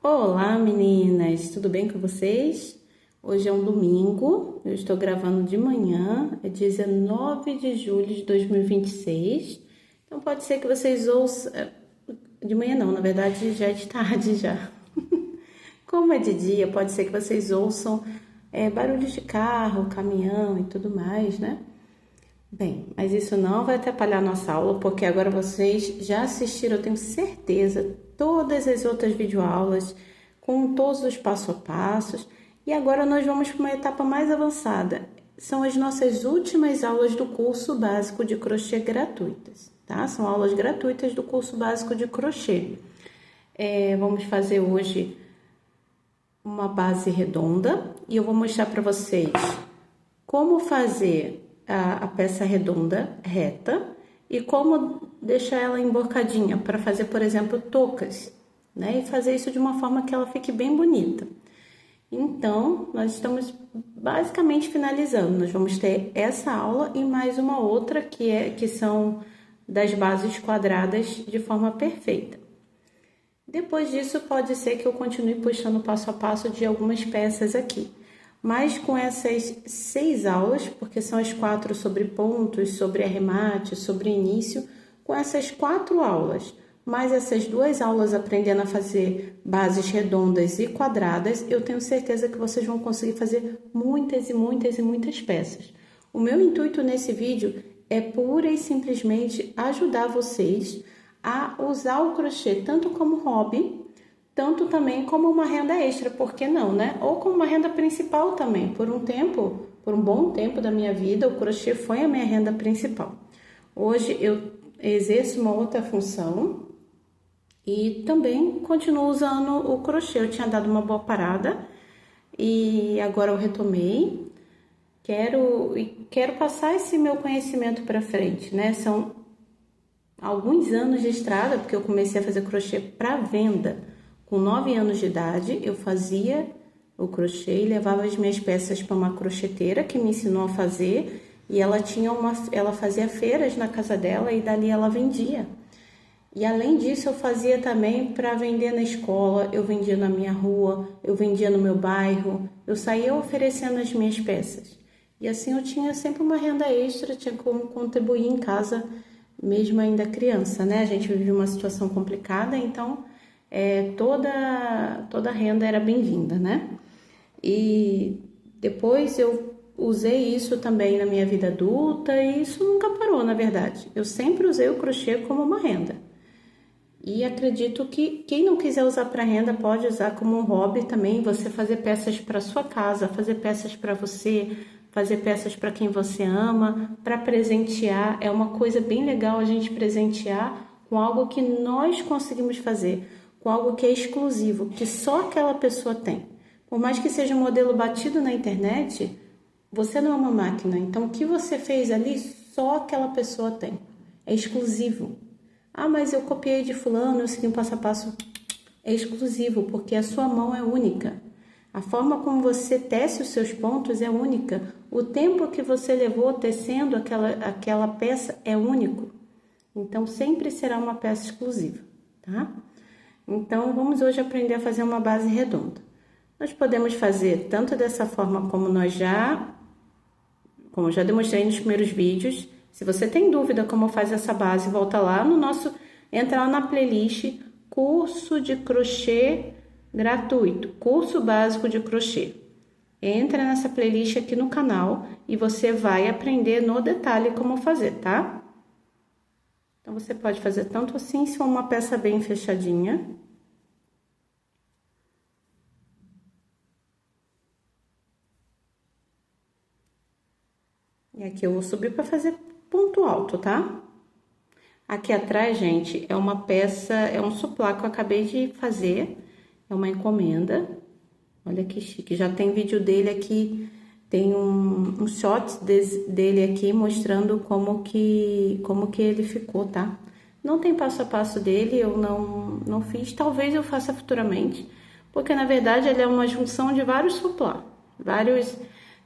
Olá meninas, tudo bem com vocês? Hoje é um domingo, eu estou gravando de manhã, é 19 de julho de 2026. Então pode ser que vocês ouçam, de manhã não, na verdade já é de tarde já. Como é de dia, pode ser que vocês ouçam barulhos de carro, caminhão e tudo mais, né? Bem, mas isso não vai atrapalhar a nossa aula, porque agora vocês já assistiram, eu tenho certeza, todas as outras videoaulas com todos os passo a passos. E agora nós vamos para uma etapa mais avançada. São as nossas últimas aulas do curso básico de crochê gratuitas, tá? São aulas gratuitas do curso básico de crochê. Vamos fazer hoje uma base redonda e eu vou mostrar para vocês como fazer a peça redonda reta e como deixar ela emborcadinha para fazer, por exemplo, toucas, né? E fazer isso de uma forma que ela fique bem bonita. Então, nós estamos basicamente finalizando. Nós vamos ter essa aula e mais uma outra que são das bases quadradas de forma perfeita. Depois disso, pode ser que eu continue postando passo a passo de algumas peças aqui. Mas com essas 6 aulas, porque são as 4 sobre pontos, sobre arremate, sobre início, com essas 4 aulas, mais essas 2 aulas aprendendo a fazer bases redondas e quadradas, eu tenho certeza que vocês vão conseguir fazer muitas e muitas e muitas peças. O meu intuito nesse vídeo é pura e simplesmente ajudar vocês a usar o crochê tanto como hobby, tanto também como uma renda extra, por que não, né? Ou como uma renda principal também. Por um bom tempo da minha vida, o crochê foi a minha renda principal. Hoje eu exerço uma outra função e também continuo usando o crochê. Eu tinha dado uma boa parada e agora eu retomei. Quero passar esse meu conhecimento para frente, né? São alguns anos de estrada, porque eu comecei a fazer crochê para venda. Com 9 anos de idade, eu fazia o crochê e levava as minhas peças para uma crocheteira que me ensinou a fazer. E ela fazia feiras na casa dela e dali ela vendia. E além disso, eu fazia também para vender na escola, eu vendia na minha rua, eu vendia no meu bairro. Eu saía oferecendo as minhas peças. E assim eu tinha sempre uma renda extra, tinha como contribuir em casa, mesmo ainda criança, né? A gente vive uma situação complicada, então toda renda era bem-vinda, né? E depois eu usei isso também na minha vida adulta e isso nunca parou, na verdade. Eu sempre usei o crochê como uma renda. E acredito que quem não quiser usar para renda pode usar como um hobby também, você fazer peças para sua casa, fazer peças para você, fazer peças para quem você ama, para presentear. É uma coisa bem legal a gente presentear com algo que nós conseguimos fazer, com algo que é exclusivo, que só aquela pessoa tem. Por mais que seja um modelo batido na internet, você não é uma máquina. Então, o que você fez ali, só aquela pessoa tem. É exclusivo. Ah, mas eu copiei de fulano, eu segui um passo a passo. É exclusivo, porque a sua mão é única. A forma como você tece os seus pontos é única. O tempo que você levou tecendo aquela peça é único. Então, sempre será uma peça exclusiva, tá? Então, vamos hoje aprender a fazer uma base redonda. Nós podemos fazer tanto dessa forma como eu já demonstrei nos primeiros vídeos. Se você tem dúvida como faz essa base, volta lá entra lá na playlist Curso de Crochê Gratuito, Curso Básico de Crochê. Entra nessa playlist aqui no canal e você vai aprender no detalhe como fazer, tá? Então, você pode fazer tanto assim, se for uma peça bem fechadinha. E aqui eu vou subir para fazer ponto alto, tá? Aqui atrás, gente, é uma peça, é um suplá que eu acabei de fazer. É uma encomenda. Olha que chique. Já tem vídeo dele aqui, tem um shot dele aqui mostrando como que ele ficou, tá? Não tem passo a passo dele, eu não fiz. Talvez eu faça futuramente, porque na verdade ele é uma junção de vários suplá.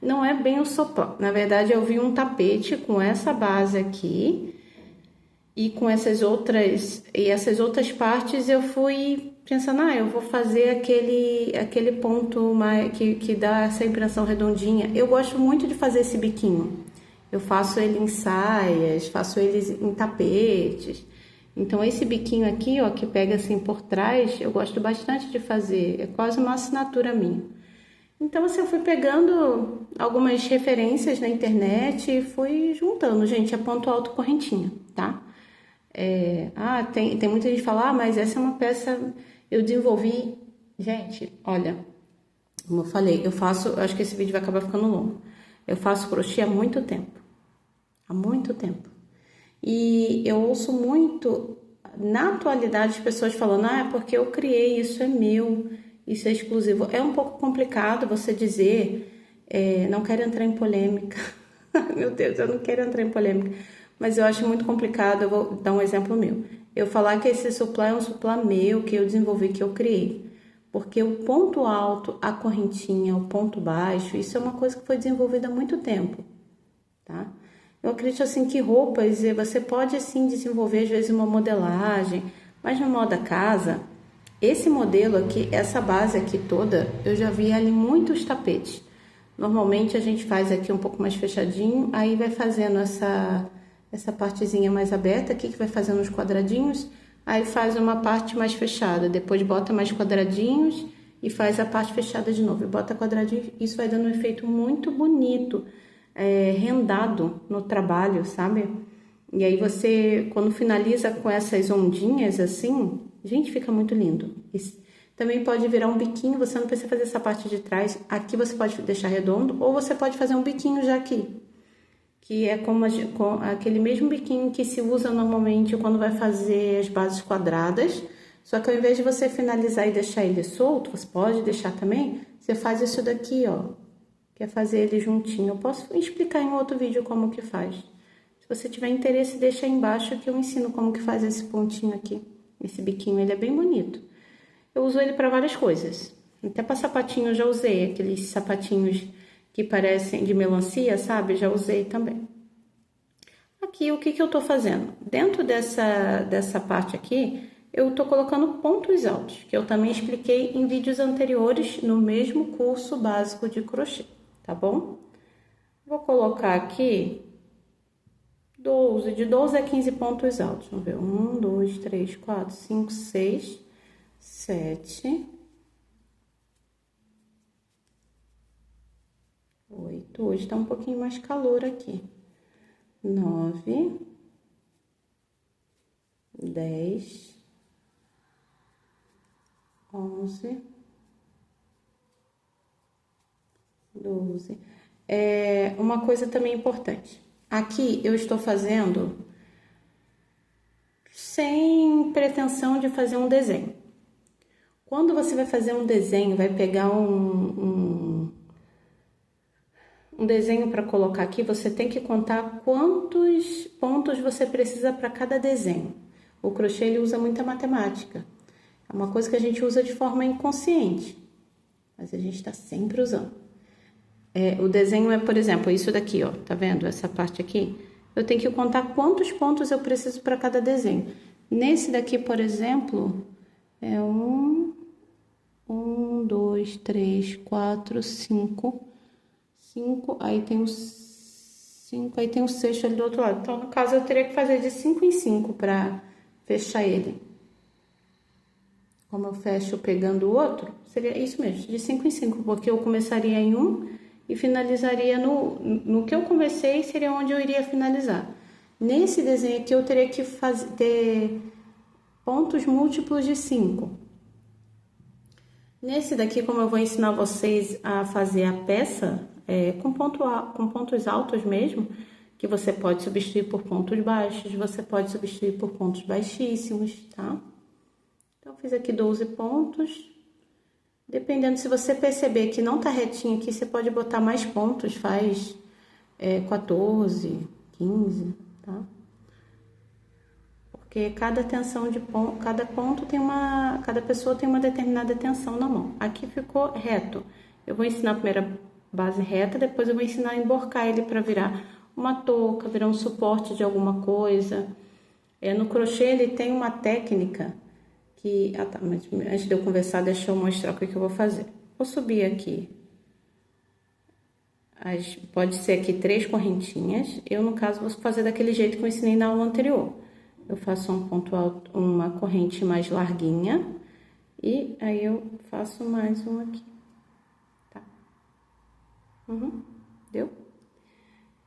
Não é bem um suplá. Na verdade, eu vi um tapete com essa base aqui e com essas outras partes eu fui pensando, eu vou fazer aquele ponto mais, que dá essa impressão redondinha. Eu gosto muito de fazer esse biquinho. Eu faço ele em saias, faço ele em tapetes. Então, esse biquinho aqui, ó, que pega assim por trás, eu gosto bastante de fazer. É quase uma assinatura minha. Então, assim, eu fui pegando algumas referências na internet e fui juntando. Gente, é ponto alto correntinha, tá? Tem muita gente que fala, mas essa é uma peça... Eu desenvolvi... Gente, olha, como eu falei, eu acho que esse vídeo vai acabar ficando longo. Eu faço crochê há muito tempo. Há muito tempo. E eu ouço muito, na atualidade, as pessoas falando, é porque eu criei, isso é meu, isso é exclusivo. É um pouco complicado você dizer, não quero entrar em polêmica. Meu Deus, eu não quero entrar em polêmica. Mas eu acho muito complicado, eu vou dar um exemplo meu. Eu falar que esse suplá é um suplá meu, que eu desenvolvi, que eu criei. Porque o ponto alto, a correntinha, o ponto baixo, isso é uma coisa que foi desenvolvida há muito tempo, tá? Eu acredito assim que roupas, você pode assim desenvolver às vezes uma modelagem, mas no moda casa, esse modelo aqui, essa base aqui toda, eu já vi ali muitos tapetes. Normalmente a gente faz aqui um pouco mais fechadinho, aí vai fazendo essa partezinha mais aberta aqui, que vai fazendo os quadradinhos, aí faz uma parte mais fechada, depois bota mais quadradinhos e faz a parte fechada de novo, e bota quadradinhos, isso vai dando um efeito muito bonito, rendado no trabalho, sabe? E aí você, quando finaliza com essas ondinhas assim, gente, fica muito lindo. Também pode virar um biquinho, você não precisa fazer essa parte de trás. Aqui você pode deixar redondo, ou você pode fazer um biquinho já aqui. Que é como aquele mesmo biquinho que se usa normalmente quando vai fazer as bases quadradas. Só que ao invés de você finalizar e deixar ele solto, você pode deixar também, você faz isso daqui, ó. Quer fazer ele juntinho. Eu posso explicar em outro vídeo como que faz. Se você tiver interesse, deixa aí embaixo que eu ensino como que faz esse pontinho aqui. Esse biquinho, ele é bem bonito. Eu uso ele para várias coisas. Até para sapatinho eu já usei. Aqueles sapatinhos que parecem de melancia, sabe? Já usei também. Aqui, o que eu tô fazendo? Dentro dessa parte aqui, eu tô colocando pontos altos. Que eu também expliquei em vídeos anteriores no mesmo curso básico de crochê. Tá bom? Vou colocar aqui 12, de 12 a 15 pontos altos. Vamos ver, 1, 2, 3, 4, 5, 6, 7, 8. Hoje tá um pouquinho mais calor aqui. 9, 10, 11, 12. Uma coisa também importante. Aqui eu estou fazendo sem pretensão de fazer um desenho. Quando você vai fazer um desenho, vai pegar um desenho para colocar aqui, você tem que contar quantos pontos você precisa para cada desenho. O crochê ele usa muita matemática. É uma coisa que a gente usa de forma inconsciente, mas a gente está sempre usando. O desenho é, por exemplo, isso daqui, ó, tá vendo? Essa parte aqui, eu tenho que contar quantos pontos eu preciso para cada desenho. Nesse daqui, por exemplo, é 2, 3, 4, 5, aí tem o 5, aí tem o sexto ali do outro lado. Então, no caso, eu teria que fazer de 5 em 5 para fechar ele. Como eu fecho pegando o outro, seria isso mesmo, de 5 em 5, porque eu começaria em um e finalizaria no que eu comecei, seria onde eu iria finalizar. Nesse desenho aqui, eu teria que ter pontos múltiplos de 5. Nesse daqui, como eu vou ensinar vocês a fazer a peça com pontos altos mesmo, que você pode substituir por pontos baixos, você pode substituir por pontos baixíssimos, tá? Então, eu fiz aqui 12 pontos. Dependendo, se você perceber que não tá retinho aqui, você pode botar mais pontos, faz 14, 15, tá? Porque cada tensão de ponto, cada pessoa tem uma determinada tensão na mão. Aqui ficou reto. Eu vou ensinar a primeira base reta, depois eu vou ensinar a emborcar ele para virar uma touca, virar um suporte de alguma coisa. No crochê ele tem uma técnica que... Ah, tá, mas antes de eu conversar, deixa eu mostrar o que eu vou fazer. Vou subir aqui. Pode ser aqui 3 correntinhas. Eu, no caso, vou fazer daquele jeito que eu ensinei na aula anterior. Eu faço um ponto alto, uma corrente mais larguinha. E aí eu faço mais um aqui. Tá? Deu?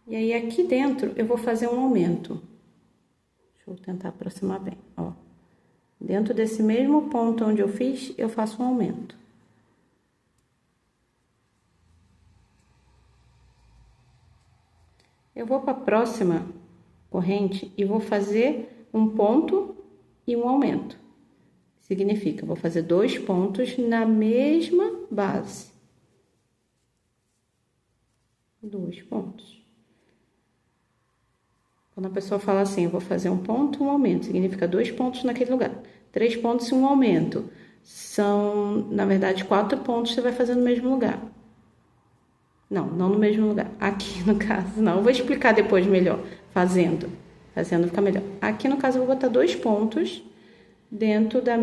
E aí, aqui dentro, eu vou fazer um aumento. Deixa eu tentar aproximar bem, ó. Dentro desse mesmo ponto onde eu fiz, eu faço um aumento. Eu vou para a próxima corrente e vou fazer um ponto e um aumento. Significa, eu vou fazer 2 pontos na mesma base. 2 pontos. Quando a pessoa fala assim, eu vou fazer um ponto e um aumento, significa 2 pontos naquele lugar. 3 pontos e um aumento. São, na verdade, 4 pontos que você vai fazer no mesmo lugar. Não no mesmo lugar. Aqui, no caso, não. Eu vou explicar depois melhor. Fazendo fica melhor. Aqui, no caso, eu vou botar 2 pontos dentro do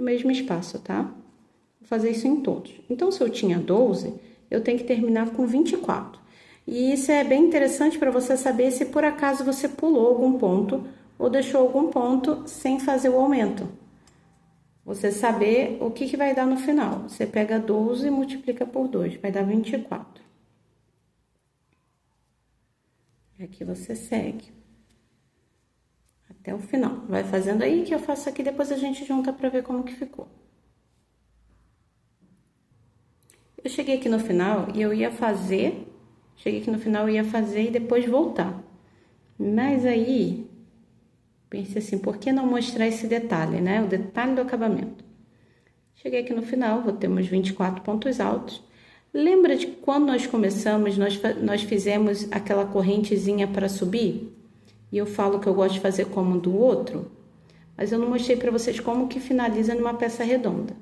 mesmo espaço, tá? Vou fazer isso em todos. Então, se eu tinha 12, eu tenho que terminar com 24. E isso é bem interessante para você saber se por acaso você pulou algum ponto ou deixou algum ponto sem fazer o aumento. Você saber o que vai dar no final. Você pega 12 e multiplica por 2, vai dar 24. E aqui você segue até o final. Vai fazendo aí que eu faço aqui, depois a gente junta para ver como que ficou. Eu cheguei aqui no final e eu ia fazer... Cheguei aqui no final, eu ia fazer e depois voltar. Mas aí... Pensei assim, por que não mostrar esse detalhe, né? O detalhe do acabamento. Cheguei aqui no final, vou ter meus 24 pontos altos. Lembra de quando nós começamos, nós fizemos aquela correntezinha para subir? E eu falo que eu gosto de fazer como do outro, mas eu não mostrei para vocês como que finaliza numa peça redonda.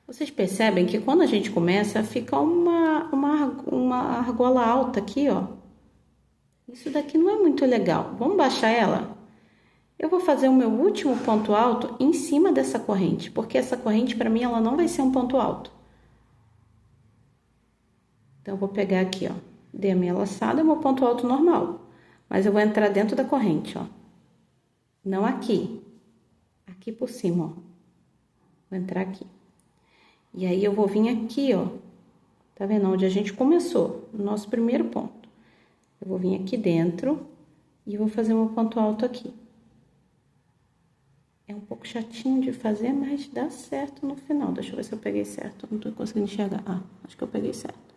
Vocês percebem que quando a gente começa, fica uma argola alta aqui, ó. Isso daqui não é muito legal. Vamos baixar ela? Eu vou fazer o meu último ponto alto em cima dessa corrente, porque essa corrente, para mim, ela não vai ser um ponto alto. Então, eu vou pegar aqui, ó, dei a minha laçada, meu ponto alto normal. Mas eu vou entrar dentro da corrente, ó. Não aqui. Aqui por cima, ó. Vou entrar aqui. E aí, eu vou vir aqui, ó. Tá vendo? Onde a gente começou, no nosso primeiro ponto. Eu vou vir aqui dentro e vou fazer meu ponto alto aqui. É um pouco chatinho de fazer, mas dá certo no final. Deixa eu ver se eu peguei certo. Não tô conseguindo enxergar. Ah, acho que eu peguei certo.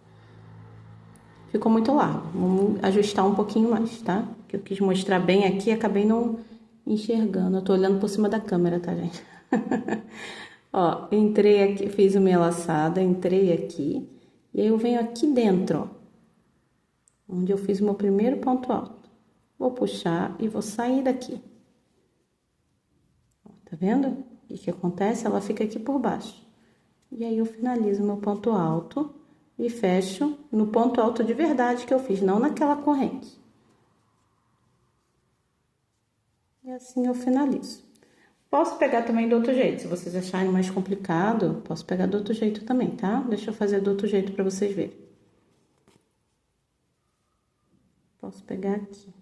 Ficou muito largo. Vamos ajustar um pouquinho mais, tá? Porque eu quis mostrar bem aqui e acabei não enxergando. Eu tô olhando por cima da câmera, tá, gente? Ó, entrei aqui, fiz a minha laçada, entrei aqui. E aí eu venho aqui dentro, ó. Onde eu fiz o meu primeiro ponto alto. Vou puxar e vou sair daqui. Tá vendo? O que acontece? Ela fica aqui por baixo. E aí, eu finalizo meu ponto alto e fecho no ponto alto de verdade que eu fiz, não naquela corrente. E assim eu finalizo. Posso pegar também do outro jeito, se vocês acharem mais complicado, posso pegar do outro jeito também, tá? Deixa eu fazer do outro jeito pra vocês verem. Posso pegar aqui.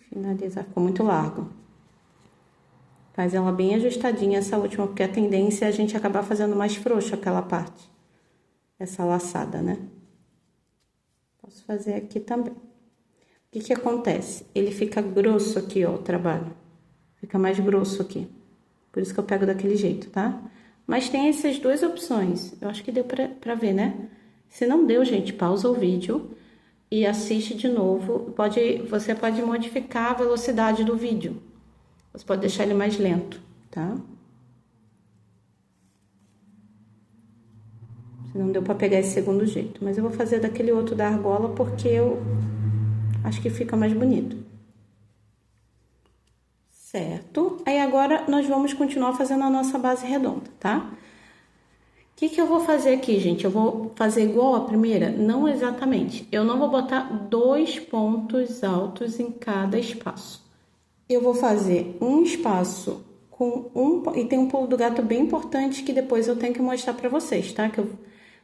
Finalizar, ficou muito largo. Faz ela bem ajustadinha essa última, porque a tendência é a gente acabar fazendo mais frouxo aquela parte. Essa laçada, né? Posso fazer aqui também. O que acontece? Ele fica grosso aqui, ó, o trabalho. Fica mais grosso aqui. Por isso que eu pego daquele jeito, tá? Mas tem essas duas opções. Eu acho que deu pra ver, né? Se não deu, gente, pausa o vídeo e assiste de novo. Você pode modificar a velocidade do vídeo. Você pode deixar ele mais lento, tá? Se não deu pra pegar esse segundo jeito. Mas eu vou fazer daquele outro da argola porque eu acho que fica mais bonito. Certo? Aí agora nós vamos continuar fazendo a nossa base redonda, tá? O que eu vou fazer aqui, gente? Eu vou fazer igual a primeira? Não exatamente. Eu não vou botar 2 pontos altos em cada espaço. Eu vou fazer um espaço com e tem um pulo do gato bem importante que depois eu tenho que mostrar para vocês, tá? Que eu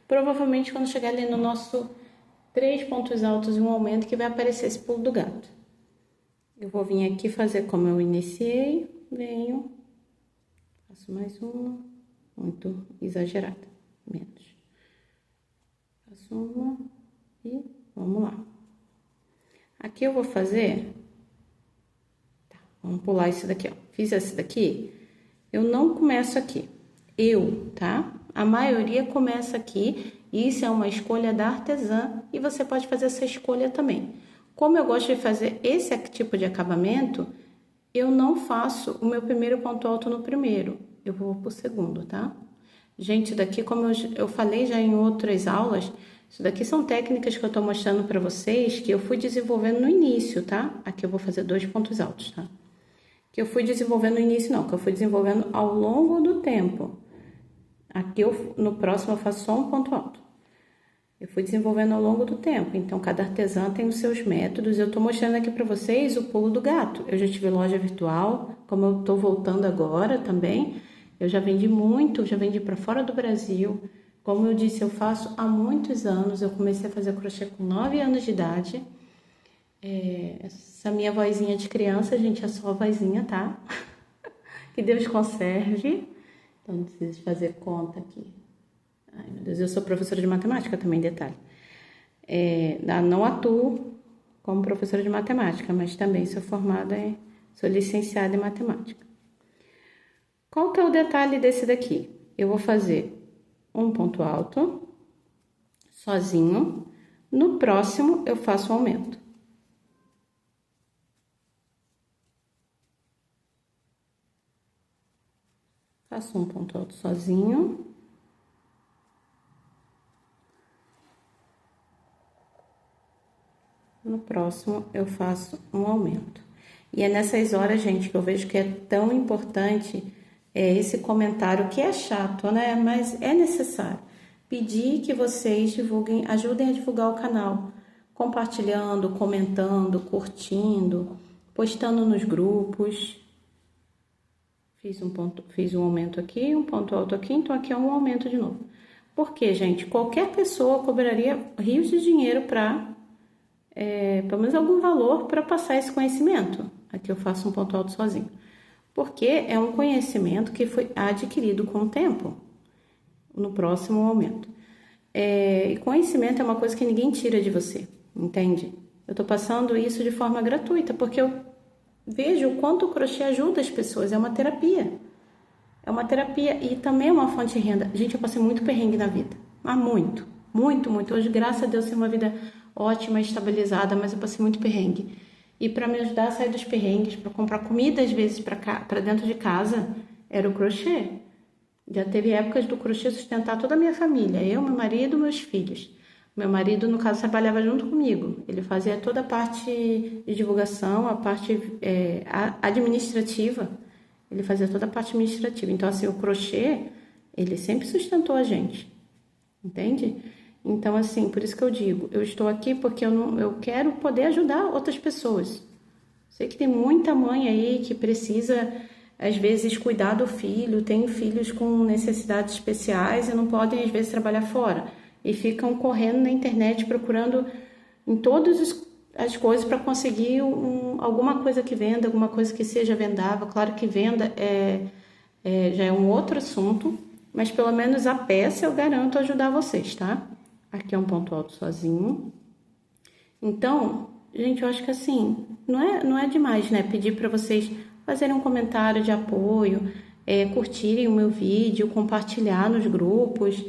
provavelmente quando chegar ali no nosso 3 pontos altos e um aumento que vai aparecer esse pulo do gato. Eu vou vir aqui fazer como eu iniciei, venho, faço mais uma, muito exagerada, menos. Faço uma e vamos lá. Aqui eu vou fazer, tá, vamos pular isso daqui, ó. Fiz esse daqui, eu não começo aqui, tá? A maioria começa aqui, isso é uma escolha da artesã e você pode fazer essa escolha também. Como eu gosto de fazer esse tipo de acabamento, eu não faço o meu primeiro ponto alto no primeiro, eu vou pro segundo, tá? Gente, daqui, como eu falei já em outras aulas, isso daqui são técnicas que eu tô mostrando para vocês que eu fui desenvolvendo no início, tá? Aqui eu vou fazer 2 pontos altos, tá? Que eu fui desenvolvendo no início, não, que eu fui desenvolvendo ao longo do tempo. Aqui, no próximo, eu faço só um ponto alto. Eu fui desenvolvendo ao longo do tempo, então cada artesã tem os seus métodos. Eu tô mostrando aqui para vocês o pulo do gato. Eu já tive loja virtual, como eu tô voltando agora também. Eu já vendi muito, já vendi para fora do Brasil. Como eu disse, eu faço há muitos anos. Eu comecei a fazer crochê com 9 anos de idade. Essa minha vozinha de criança, gente, é só a vozinha, tá? Que Deus conserve. Então, não preciso fazer conta aqui. Ai, meu Deus, eu sou professora de matemática também, detalhe. Não atuo como professora de matemática, mas também sou sou licenciada em matemática. Qual que é o detalhe desse daqui? Eu vou fazer um ponto alto, sozinho. No próximo, eu faço um aumento. Faço um ponto alto sozinho. No próximo, eu faço um aumento. E é nessas horas, gente, que eu vejo que é tão importante esse comentário, que é chato, né? Mas é necessário. Pedir que vocês divulguem, ajudem a divulgar o canal. Compartilhando, comentando, curtindo, postando nos grupos. Fiz um aumento aqui, um ponto alto aqui, então aqui é um aumento de novo. Porque, gente, qualquer pessoa cobraria rios de dinheiro para, pelo menos algum valor para passar esse conhecimento. Aqui eu faço um ponto alto sozinho. Porque é um conhecimento que foi adquirido com o tempo. No próximo aumento. E conhecimento é uma coisa que ninguém tira de você, entende? Eu tô passando isso de forma gratuita, porque eu vejo o quanto o crochê ajuda as pessoas, é uma terapia. É uma terapia e também é uma fonte de renda. Gente, eu passei muito perrengue na vida. muito, muito, muito. Hoje, graças a Deus, tenho uma vida ótima, estabilizada, mas eu passei muito perrengue. E para me ajudar a sair dos perrengues, para comprar comida, às vezes, para dentro de casa, era o crochê. Já teve épocas do crochê sustentar toda a minha família, eu, meu marido, meus filhos. Meu marido, no caso, trabalhava junto comigo. Ele fazia toda a parte de divulgação, a parte administrativa. Ele fazia toda a parte administrativa. Então, assim, o crochê, ele sempre sustentou a gente. Entende? Então, assim, por isso que eu digo, eu estou aqui porque eu quero poder ajudar outras pessoas. Sei que tem muita mãe aí que precisa, às vezes, cuidar do filho, tem filhos com necessidades especiais e não podem, às vezes, trabalhar fora. E ficam correndo na internet procurando em todas as coisas para conseguir alguma coisa que venda, alguma coisa que seja vendável. Claro que venda já é um outro assunto, mas pelo menos a peça eu garanto ajudar vocês, tá? Aqui é um ponto alto sozinho. Então, gente, eu acho que assim, não é demais, né? Pedir para vocês fazerem um comentário de apoio, curtirem o meu vídeo, compartilhar nos grupos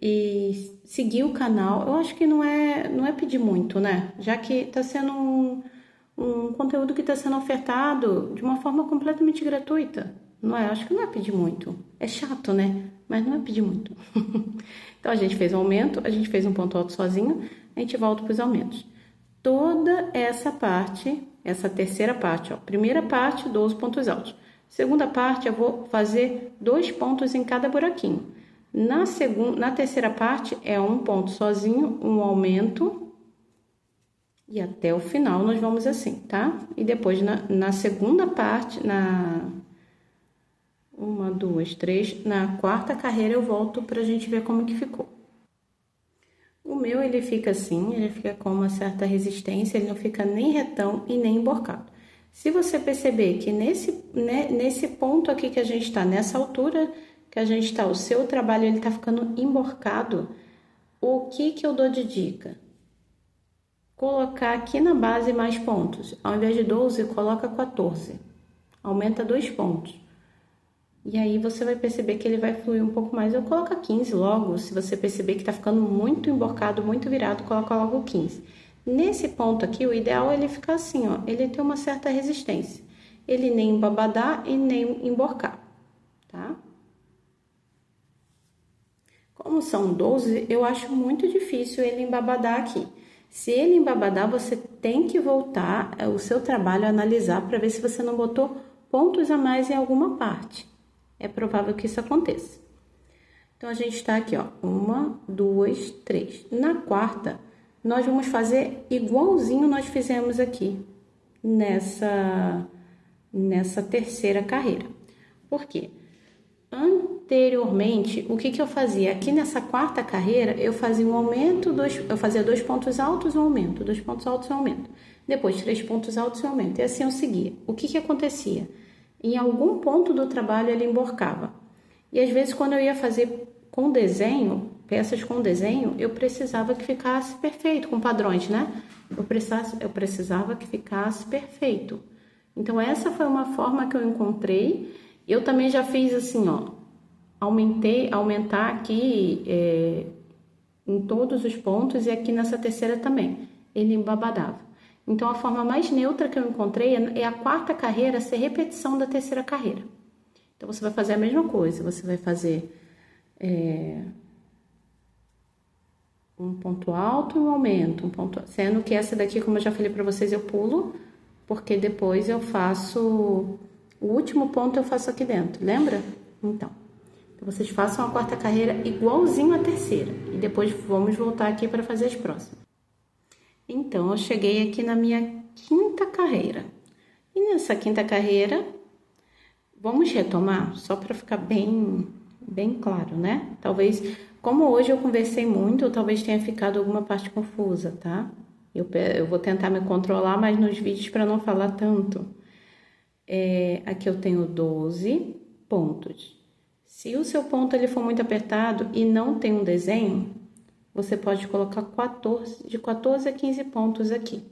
e seguir o canal. Eu acho que não é pedir muito, né? Já que está sendo um conteúdo que está sendo ofertado de uma forma completamente gratuita, não é? Acho que não é pedir muito. É chato, né? Mas não é pedir muito. Então, a gente fez um aumento, a gente fez um ponto alto sozinho, a gente volta para os aumentos. Toda essa parte, essa terceira parte, ó, primeira parte, 12 pontos altos. Segunda parte, eu vou fazer 2 pontos em cada buraquinho. Na terceira parte é um ponto sozinho, um aumento, e até o final nós vamos assim, tá? E depois na segunda parte, uma, duas, três, na quarta carreira eu volto pra gente ver como que ficou. O meu, ele fica assim, ele fica com uma certa resistência, ele não fica nem retão e nem emborcado. Se você perceber que nesse ponto aqui que a gente tá, nessa altura que a gente tá, o seu trabalho ele tá ficando emborcado, o que eu dou de dica? Colocar aqui na base mais pontos. Ao invés de 12, coloca 14. Aumenta 2 pontos. E aí você vai perceber que ele vai fluir um pouco mais. Eu coloco 15 logo. Se você perceber que tá ficando muito emborcado, muito virado, coloca logo 15. Nesse ponto aqui, o ideal é ele ficar assim, ó. Ele tem uma certa resistência. Ele nem embabadar e nem emborcar, tá? Como são 12, eu acho muito difícil ele embabadar aqui. Se ele embabadar, você tem que voltar o seu trabalho a analisar para ver se você não botou pontos a mais em alguma parte. É provável que isso aconteça. Então, a gente está aqui, ó, 1, 2, 3. Na quarta, nós vamos fazer igualzinho nós fizemos aqui nessa terceira carreira. Por quê? Anteriormente, o que eu fazia? Aqui nessa quarta carreira, eu fazia um aumento, eu fazia 2 pontos altos e um aumento, 2 pontos altos e um aumento. Depois, 3 pontos altos e um aumento. E assim eu seguia. O que acontecia? Em algum ponto do trabalho, ele emborcava. E às vezes, quando eu ia fazer com desenho, peças com desenho, eu precisava que ficasse perfeito, com padrões, né? Eu precisava que ficasse perfeito. Então, essa foi uma forma que eu encontrei. Eu também já fiz assim, ó, aumentar aqui em todos os pontos e aqui nessa terceira também, ele embabadava. Então, a forma mais neutra que eu encontrei é a quarta carreira ser repetição da terceira carreira. Então, você vai fazer a mesma coisa, você vai fazer um ponto alto e um aumento, sendo que essa daqui, como eu já falei para vocês, eu pulo, porque depois eu faço... O último ponto eu faço aqui dentro, lembra? Então, vocês façam a quarta carreira igualzinho à terceira. E depois vamos voltar aqui para fazer as próximas. Então, eu cheguei aqui na minha quinta carreira. E nessa quinta carreira, vamos retomar, só para ficar bem claro, né? Talvez, como hoje eu conversei muito, talvez tenha ficado alguma parte confusa, tá? Eu vou tentar me controlar mais nos vídeos para não falar tanto. Aqui eu tenho 12 pontos. Se o seu ponto ele for muito apertado e não tem um desenho, você pode colocar de 14 a 15 pontos aqui.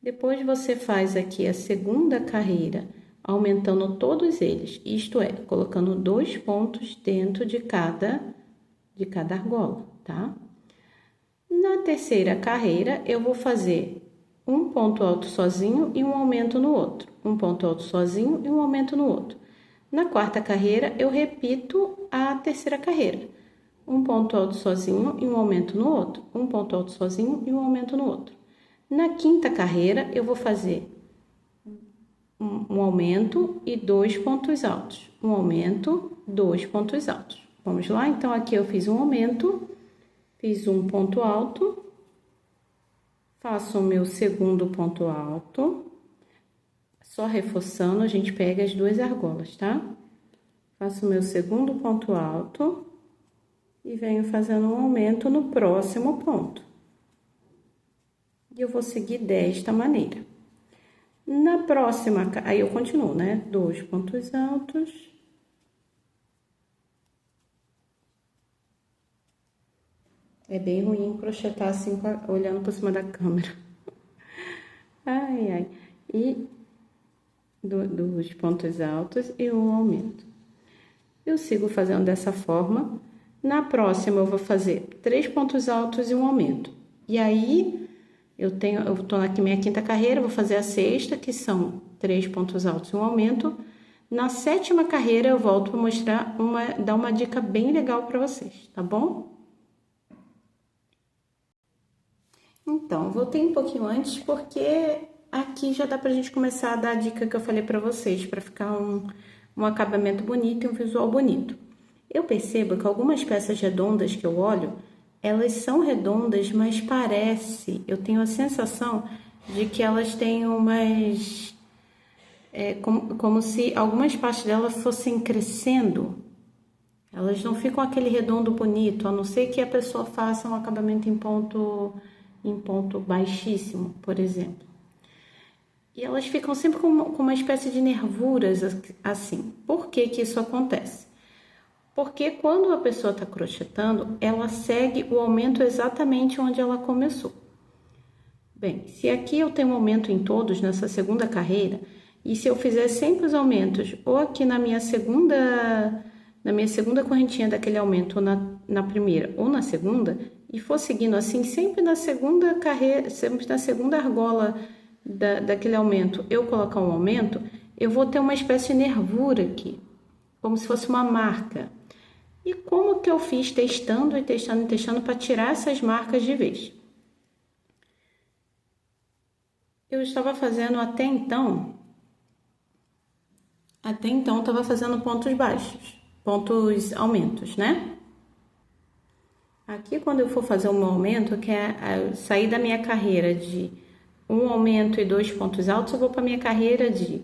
Depois você faz aqui a segunda carreira, aumentando todos eles, isto é, colocando 2 pontos dentro de cada argola, tá? Na terceira carreira, eu vou fazer um ponto alto sozinho e um aumento no outro. Um ponto alto sozinho e um aumento no outro. Na quarta carreira, eu repito a terceira carreira. Um ponto alto sozinho e um aumento no outro. Um ponto alto sozinho e um aumento no outro. Na quinta carreira, eu vou fazer um aumento e 2 pontos altos. Um aumento, 2 pontos altos. Vamos lá? Então, aqui eu fiz um aumento, fiz um ponto alto. Faço o meu segundo ponto alto, só reforçando, a gente pega as 2 argolas, tá? Faço o meu segundo ponto alto e venho fazendo um aumento no próximo ponto. E eu vou seguir desta maneira. Na próxima, aí eu continuo, né? 2 pontos altos. É bem ruim crochetar assim, olhando por cima da câmera. Ai, ai. E 2 pontos altos e um aumento. Eu sigo fazendo dessa forma. Na próxima, eu vou fazer 3 pontos altos e um aumento. E aí, eu tô aqui minha quinta carreira, vou fazer a sexta, que são 3 pontos altos e um aumento. Na sétima carreira, eu volto para mostrar, dar uma dica bem legal para vocês, tá bom? Então, voltei um pouquinho antes, porque aqui já dá pra gente começar a dar a dica que eu falei pra vocês, pra ficar um acabamento bonito e um visual bonito. Eu percebo que algumas peças redondas que eu olho, elas são redondas, mas eu tenho a sensação de que elas têm umas... como se algumas partes delas fossem crescendo. Elas não ficam aquele redondo bonito, a não ser que a pessoa faça um acabamento em ponto baixíssimo, por exemplo. E elas ficam sempre com uma espécie de nervuras assim. Por que que isso acontece? Porque quando a pessoa está crochetando, ela segue o aumento exatamente onde ela começou. Bem, se aqui eu tenho um aumento em todos nessa segunda carreira, e se eu fizer sempre os aumentos, ou aqui na minha segunda correntinha daquele aumento, ou na primeira ou na segunda, e for seguindo assim, sempre na segunda carreira, sempre na segunda argola daquele aumento, eu colocar um aumento, eu vou ter uma espécie de nervura aqui, como se fosse uma marca. E como que eu fiz testando e testando e testando para tirar essas marcas de vez? Eu estava fazendo até então estava fazendo pontos baixos, pontos aumentos, né? Aqui quando eu for fazer um aumento, que é sair da minha carreira de um aumento e 2 pontos altos, eu vou para minha carreira de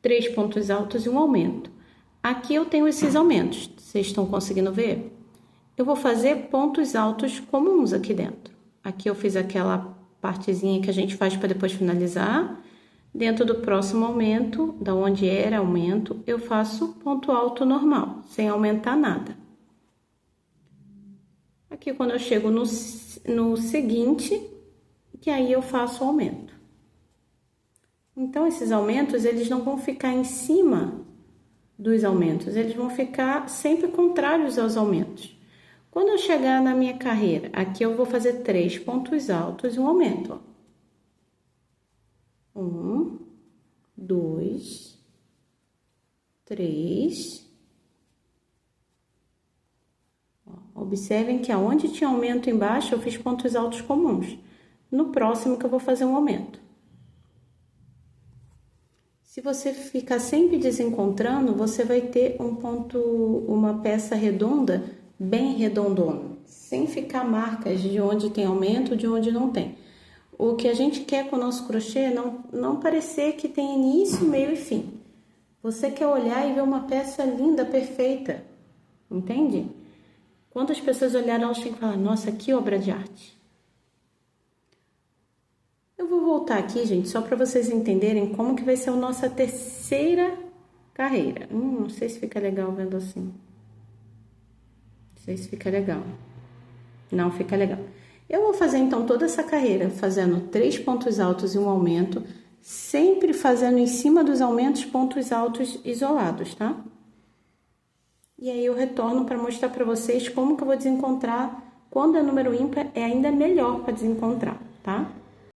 3 pontos altos e um aumento. Aqui eu tenho esses aumentos, vocês estão conseguindo ver? Eu vou fazer pontos altos comuns aqui dentro. Aqui eu fiz aquela partezinha que a gente faz para depois finalizar. Dentro do próximo aumento, da onde era aumento, eu faço ponto alto normal, sem aumentar nada. Aqui quando eu chego no seguinte, que aí eu faço o aumento. Então, esses aumentos, eles não vão ficar em cima dos aumentos, eles vão ficar sempre contrários aos aumentos. Quando eu chegar na minha carreira, aqui eu vou fazer 3 pontos altos e um aumento, ó. 1, 2, 3. Observem que aonde tinha aumento embaixo, eu fiz pontos altos comuns. No próximo que eu vou fazer um aumento. Se você ficar sempre desencontrando, você vai ter uma peça redonda, bem redondona, sem ficar marcas de onde tem aumento, de onde não tem. O que a gente quer com o nosso crochê é não parecer que tem início, meio e fim. Você quer olhar e ver uma peça linda, perfeita, entende? Quando as pessoas olharem, elas têm que falar, nossa, que obra de arte. Eu vou voltar aqui, gente, só para vocês entenderem como que vai ser a nossa terceira carreira. Não sei se fica legal vendo assim. Não sei se fica legal. Não fica legal. Eu vou fazer, então, toda essa carreira fazendo 3 pontos altos e um aumento, sempre fazendo em cima dos aumentos pontos altos isolados, tá? E aí eu retorno para mostrar para vocês como que eu vou desencontrar. Quando é número ímpar, é ainda melhor para desencontrar, tá?